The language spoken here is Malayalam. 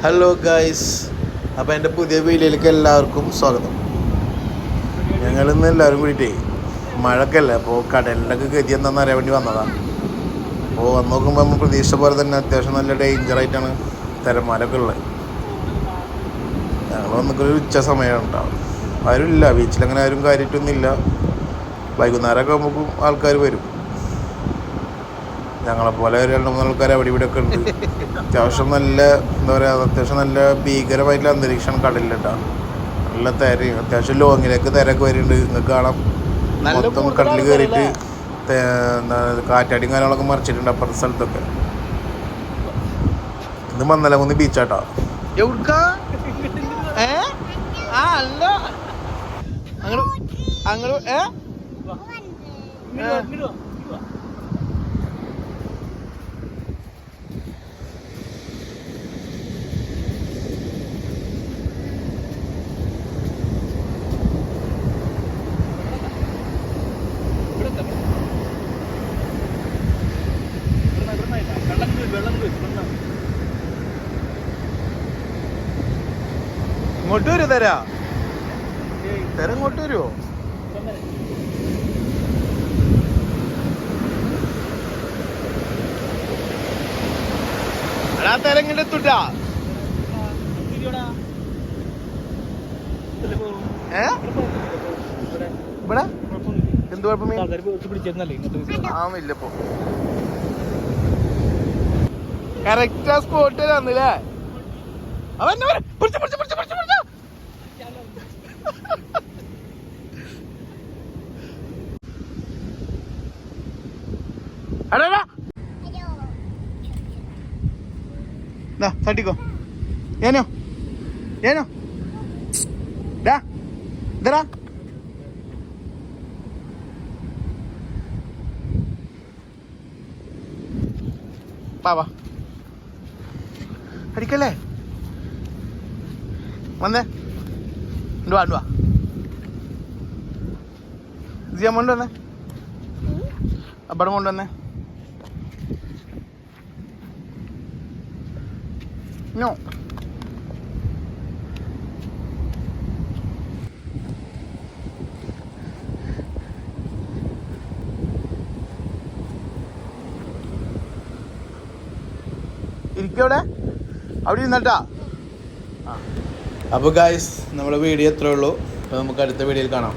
ഹലോ ഗൈസ്, അപ്പോൾ എൻ്റെ പുതിയ വീഡിയോയിലേക്ക് എല്ലാവർക്കും സ്വാഗതം. ഞങ്ങളിന്ന് എല്ലാവരും കൂടിയിട്ടേ മഴക്കല്ലേ, അപ്പോൾ കടലിലൊക്കെ ഗതി എന്താണെന്ന് അറിയാൻ വേണ്ടി വന്നതാണ്. അപ്പോൾ വന്ന് നോക്കുമ്പോൾ നമ്മൾ പ്രതീക്ഷിച്ച പോലെ തന്നെ അത്യാവശ്യം നല്ല ഡേഞ്ചറായിട്ടാണ് തിരമാലൊക്കെ ഉള്ളത്. ഞങ്ങൾ വന്നൊക്കെ ഒരു ഉച്ച സമയമാണ് ഉണ്ടാവും. ആരുമില്ല ബീച്ചിലങ്ങനെ ആരും കാര്യമായിട്ടൊന്നുമില്ല. വൈകുന്നേരമൊക്കെ ആകുമ്പോഴേക്കും ആൾക്കാർ വരും. ഞങ്ങളെപ്പോലെ ഒരു 2-3 ആൾക്കാർ അവിടെ ഇവിടെ ഒക്കെ ഉണ്ട്. അത്യാവശ്യം നല്ല എന്താ പറയുക, അത്യാവശ്യം നല്ല ഭീകരമായിട്ടുള്ള അന്തരീക്ഷമാണ് കടലിലിട്ടാ. നല്ല തിരയും അത്യാവശ്യം ലോങ്ങിലേക്ക് തിരക്ക് വരുന്നുണ്ട്. നിങ്ങൾക്ക് കാണാം, മൊത്തം കടലിൽ കയറിയിട്ട് കാറ്റാടിയും കാര്യങ്ങളൊക്കെ മറിച്ചിട്ടുണ്ട് അപ്പുറത്തെ സ്ഥലത്തൊക്കെ. ഇത് മന്നലകുന്ന് ബീച്ചാട്ടാ. ഇങ്ങോട്ട് വരുമോ തെര ഇങ്ങോട്ട് വരുമോ? എടാ തെര ഇങ്ങോട്ട് എത്തൂട്ടാ. ഇവിടെ എന്ത് കുഴപ്പം? ആമില്ലപ്പോ കറക്റ്റ് ആ സ്പോട്ട് തന്നില്ലേ? അവൻ തട്ടിക്കോ. ഏനോ ഏനോ ഇതരാ പാവാ അടിക്കല്ലേ. വന്നേ ഇണ്ടുവാ ജിയ കൊണ്ടുവന്നേ, അപ്പടം കൊണ്ടുവന്നേ. നോ ഇരിക്കവിടെ, അവിടെ ഇരുന്നട്ടാ. അപ്പോൾ ഗായ്സ്, നമ്മുടെ വീഡിയോ എത്രയേ ഉള്ളൂ. അപ്പോൾ നമുക്ക് അടുത്ത വീഡിയോയിൽ കാണാം.